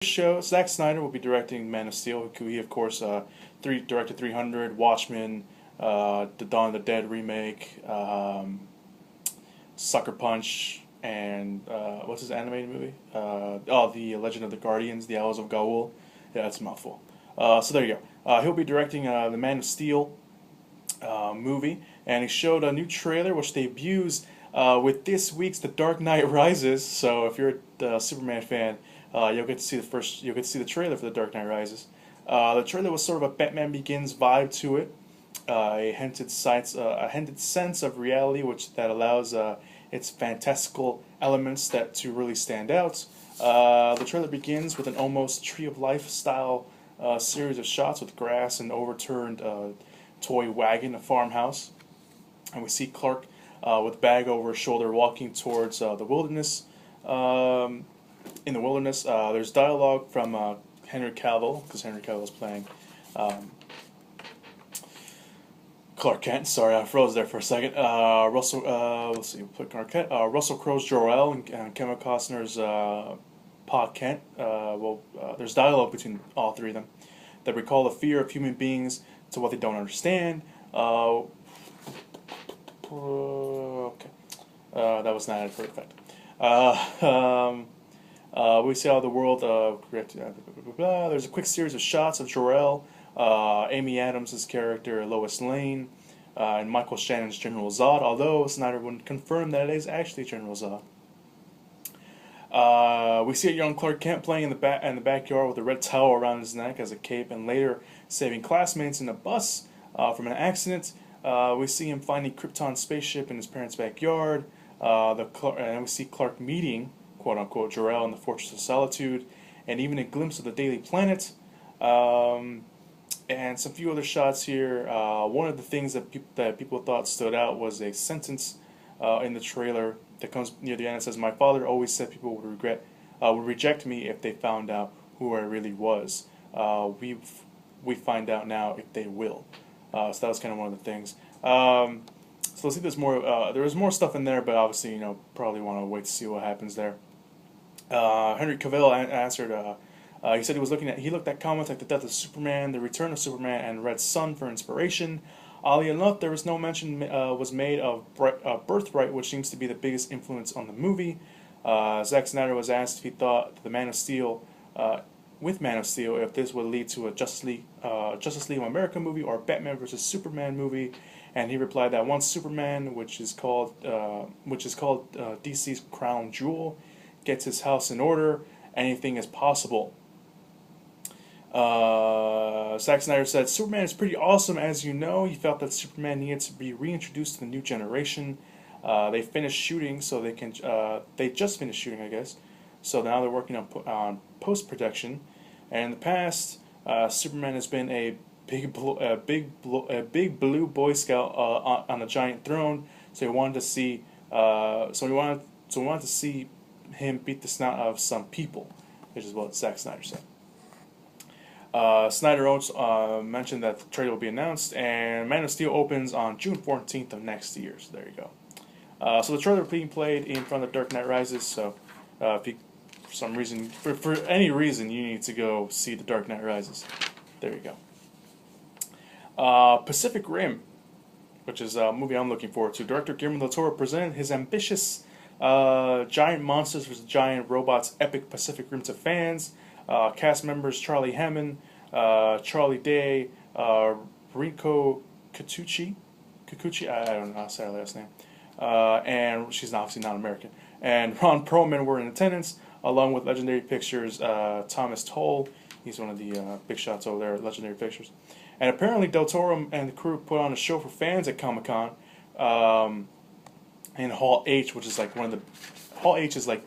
show, Zack Snyder will be directing Man of Steel. He of course directed 300, Watchmen, the Dawn of the Dead remake, Sucker Punch, and what's his animated movie? The Legend of the Guardians, The Owls of Gaul. Yeah, that's a mouthful. So there you go. He'll be directing the Man of Steel movie, and he showed a new trailer which debuts with this week's The Dark Knight Rises. So if you're a Superman fan, you'll get to see you'll get to see the trailer for The Dark Knight Rises. The trailer was sort of a Batman Begins vibe to it, a hinted sense of reality, which that allows its fantastical elements to really stand out. The trailer begins with an almost Tree of Life style series of shots with grass and overturned toy wagon, a farmhouse, and we see Clark with a bag over his shoulder walking towards the wilderness. In the wilderness, there's dialogue from Henry Cavill, because Henry Cavill is playing Clark Kent. Sorry, I froze there for a second. Let's see, put Clark Kent. Russell Crowe's Jor-El and Kevin Costner's Pa Kent. There's dialogue between all three of them that recall the fear of human beings to what they don't understand. Okay. That was not added for effect. We see how the world. There's a quick series of shots of Jor-El, Amy Adams' character Lois Lane, and Michael Shannon's General Zod. Although Snyder wouldn't confirm that it is actually General Zod. We see a young Clark Kent playing in the backyard with a red towel around his neck as a cape, and later saving classmates in a bus from an accident. We see him finding Krypton's spaceship in his parents' backyard. And we see Clark meeting, quote unquote, Jor-El in the Fortress of Solitude, and even a glimpse of the Daily Planet. And some few other shots here. One of the things that people thought stood out was a sentence in the trailer that comes near the end. It says, "My father always said people would reject me if they found out who I really was. We find out now if they will." So that was kind of one of the things. So let's see. There is more stuff in there, but obviously, probably want to wait to see what happens there. Henry Cavill answered. He said he looked at comics like The Death of Superman, The Return of Superman, and Red Sun for inspiration. Oddly enough, there was no mention was made of Birthright, which seems to be the biggest influence on the movie. Zack Snyder was asked if he thought the Man of Steel, if this would lead to a Justice League of America movie or a Batman versus Superman movie, and he replied that once Superman, which is called DC's crown jewel, gets his house in order, anything is possible. Zack Snyder said, "Superman is pretty awesome, as you know." He felt that Superman needed to be reintroduced to the new generation. They finished shooting, so they just finished shooting, I guess. So now they're working on post-production. And in the past, Superman has been a big blue Boy Scout on a giant throne. So we wanted to see him beat the snot out of some people, which is what Zack Snyder said. Snyder also mentioned that the trailer will be announced, and Man of Steel opens on June 14th of next year. So there you go. So the trailer being played in front of Dark Knight Rises. So if you, for some reason, for any reason, you need to go see The Dark Knight Rises, there you go. Pacific Rim, which is a movie I'm looking forward to. Director Guillermo del Toro presented his ambitious giant monsters vs. giant robots epic Pacific Rim to fans. Cast members Charlie Hammond, Charlie Day, Rinko Kikuchi, I don't know how to say her last name, and she's obviously not American, and Ron Perlman were in attendance, along with Legendary Pictures' Thomas Toll. He's one of the big shots over there at Legendary Pictures. And apparently Del Toro and the crew put on a show for fans at Comic-Con in Hall H, which is like Hall H is like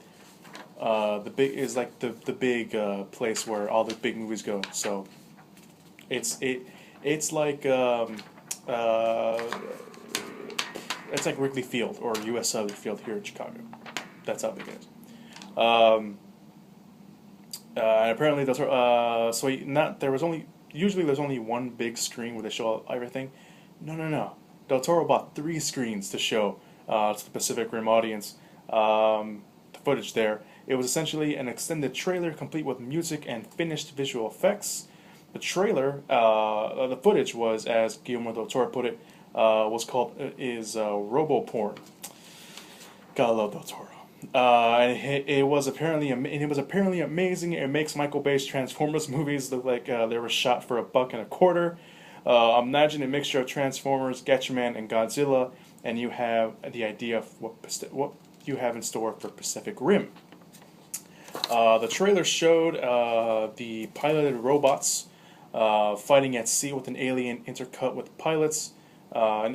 the big place where all the big movies go. So it's like Wrigley Field or U.S. Southern Field here in Chicago. That's how big it is. And apparently usually there's only one big screen where they show everything. No. Del Toro bought 3 screens to show to the Pacific Rim audience the footage there, It was essentially an extended trailer complete with music and finished visual effects. The trailer, the footage was, as Guillermo del Toro put it, was called Robo Porn. Gotta love del Toro. It was apparently amazing. It makes Michael Bay's Transformers movies look like they were shot for $1.25. Imagine a mixture of Transformers, Gatchaman, and Godzilla, and you have the idea of what you have in store for Pacific Rim. The trailer showed the piloted robots fighting at sea with an alien intercut with pilots. As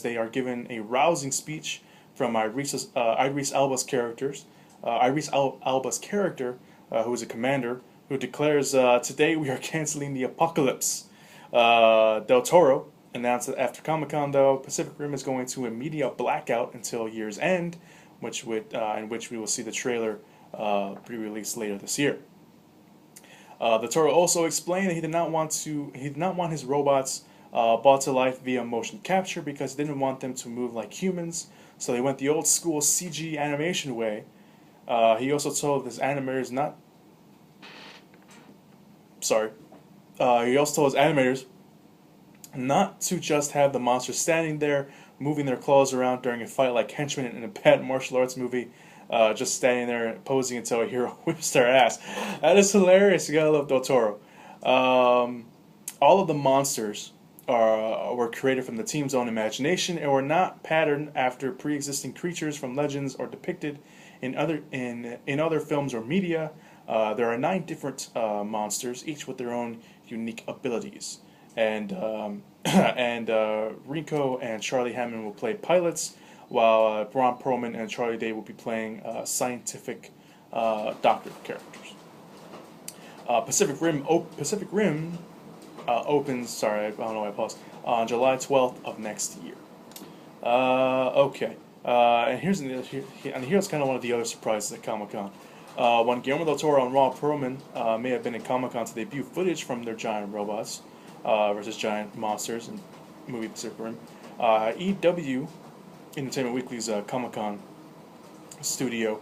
they are given a rousing speech from Idris Elba's character, who is a commander, who declares, "Today we are canceling the apocalypse." Del Toro announced that after Comic-Con, though, Pacific Rim is going to a media blackout until year's end, in which we will see the trailer be released later this year. Del Toro also explained that he did not want his robots brought to life via motion capture because he didn't want them to move like humans, so they went the old school CG animation way. He also told his animators not to just have the monsters standing there, moving their claws around during a fight like henchmen in a bad martial arts movie, just standing there posing until a hero whips their ass. That is hilarious. You gotta love Del Toro. All of the monsters were created from the team's own imagination and were not patterned after pre-existing creatures from legends or depicted in other films or media. There are 9 different monsters, each with their own unique abilities. And Rico and Charlie Hammond will play pilots, while Ron Perlman and Charlie Day will be playing scientific doctor characters. Pacific Rim opens. Sorry, I don't know why I paused. On July 12th of next year. Okay. And here's kind of one of the other surprises at Comic-Con. When Guillermo del Toro and Ron Perlman may have been in Comic-Con to debut footage from their giant robots versus giant monsters in movie Pacific Rim, EW, Entertainment Weekly's Comic-Con studio,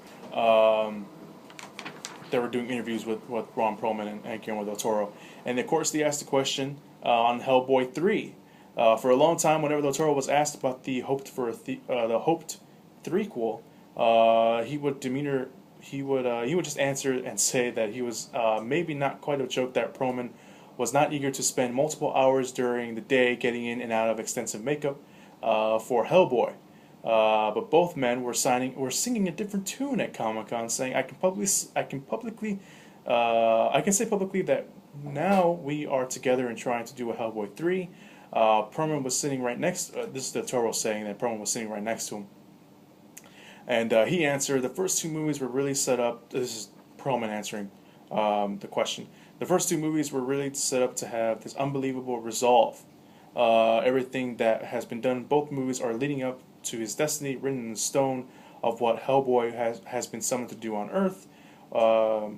they were doing interviews with Ron Perlman and Guillermo del Toro. And of course they asked the question on Hellboy 3. For a long time, whenever del Toro was asked about the hoped threequel, he would just answer and say that he was maybe not quite a joke that Perlman was not eager to spend multiple hours during the day getting in and out of extensive makeup for Hellboy. But both men were singing a different tune at Comic-Con, saying, I can say publicly that now we are together and trying to do a Hellboy 3. Perlman was sitting right next. This is the Toro saying that Perlman was sitting right next to him, and he answered, the first 2 movies were really set up. This is Perlman answering the question. The first 2 movies were really set up to have this unbelievable resolve. Everything that has been done in both movies are leading up to his destiny, written in stone, of what Hellboy has been summoned to do on Earth. To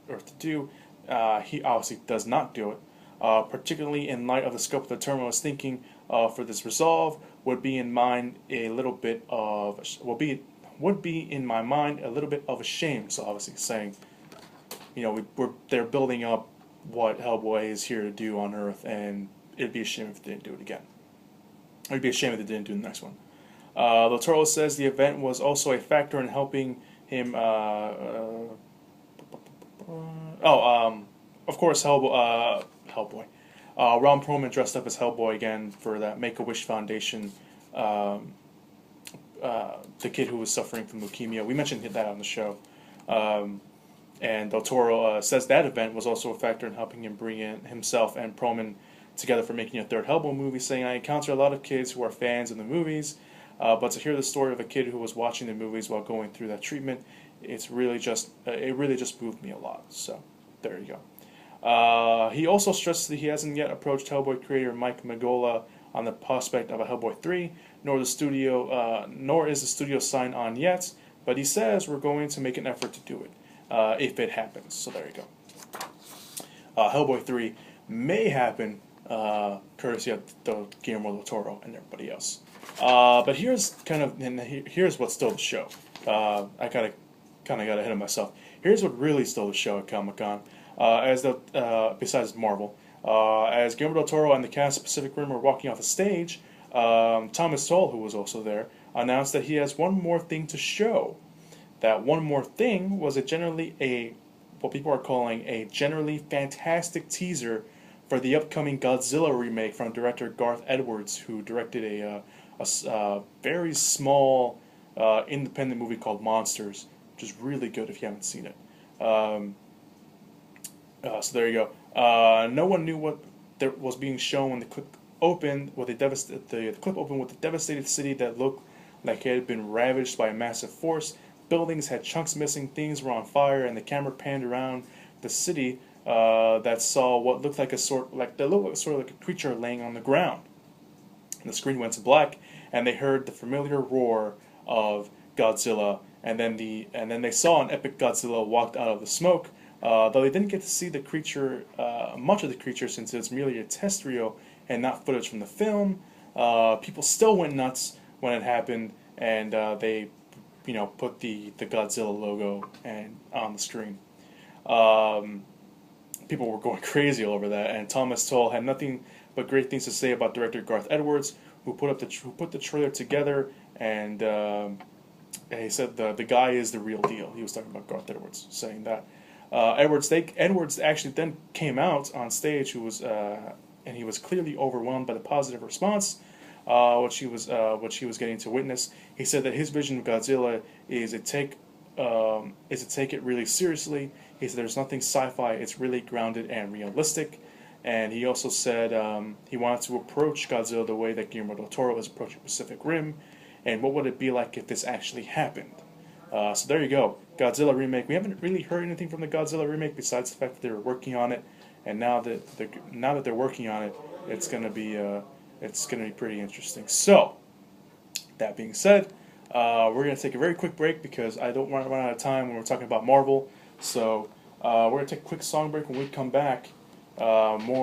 Earth to do. He obviously does not do it. Particularly in light of the scope of the term I was thinking for this resolve would be in my mind a little bit of a shame. So obviously saying, they're building up what Hellboy is here to do on Earth, and it'd be a shame if they didn't do it again. It'd be a shame if they didn't do the next one. Del Toro says the event was also a factor in helping him. Of course, Hellboy. Ron Perlman dressed up as Hellboy again for that Make-A-Wish Foundation. The kid who was suffering from leukemia. We mentioned that on the show. And Del Toro says that event was also a factor in helping him bring in himself and Perlman together for making a third Hellboy movie, saying, I encounter a lot of kids who are fans of the movies, but to hear the story of a kid who was watching the movies while going through that treatment, it really just moved me a lot. So there you go. He also stressed that he hasn't yet approached Hellboy creator Mike Mignola on the prospect of a Hellboy 3, nor is the studio signed on yet, but he says we're going to make an effort to do it if it happens. So there you go. Hellboy 3 may happen courtesy of Guillermo del Toro and everybody else. But here's kind of and here's what stole the show. I kind of got ahead of myself. Here's what really stole the show at Comic Con. As the besides Marvel, as Guillermo del Toro and the cast of Pacific Rim were walking off the stage, Thomas Tull, who was also there, announced that he has one more thing to show. That one more thing was what people are calling a generally fantastic teaser for the upcoming Godzilla remake from director Garth Edwards, who directed a very small independent movie called Monsters, which is really good if you haven't seen it. So there you go. No one knew what was being shown when the clip opened. The clip opened with a devastated city that looked like it had been ravaged by a massive force. Buildings had chunks missing, things were on fire, and the camera panned around the city that saw what looked like sort of like a creature laying on the ground. And the screen went to black, and they heard the familiar roar of Godzilla, and then they saw an epic Godzilla walked out of the smoke. Though they didn't get to see the creature, much of the creature, since it's merely a test reel and not footage from the film. People still went nuts when it happened, and they, put the Godzilla logo on the screen. People were going crazy over that, and Thomas Tull had nothing but great things to say about director Garth Edwards, who put the trailer together, and he said the guy is the real deal. He was talking about Garth Edwards, saying that. Edwards actually then came out on stage, and he was clearly overwhelmed by the positive response, which he was getting to witness. He said that his vision of Godzilla is to take it really seriously. He said there's nothing sci-fi; it's really grounded and realistic. And he also said he wanted to approach Godzilla the way that Guillermo del Toro is approaching Pacific Rim, and what would it be like if this actually happened? So there you go, Godzilla remake. We haven't really heard anything from the Godzilla remake besides the fact that they were working on it, and now that they're working on it, it's gonna be pretty interesting. So that being said, we're gonna take a very quick break because I don't want to run out of time when we're talking about Marvel. So we're gonna take a quick song break. When we come back, more.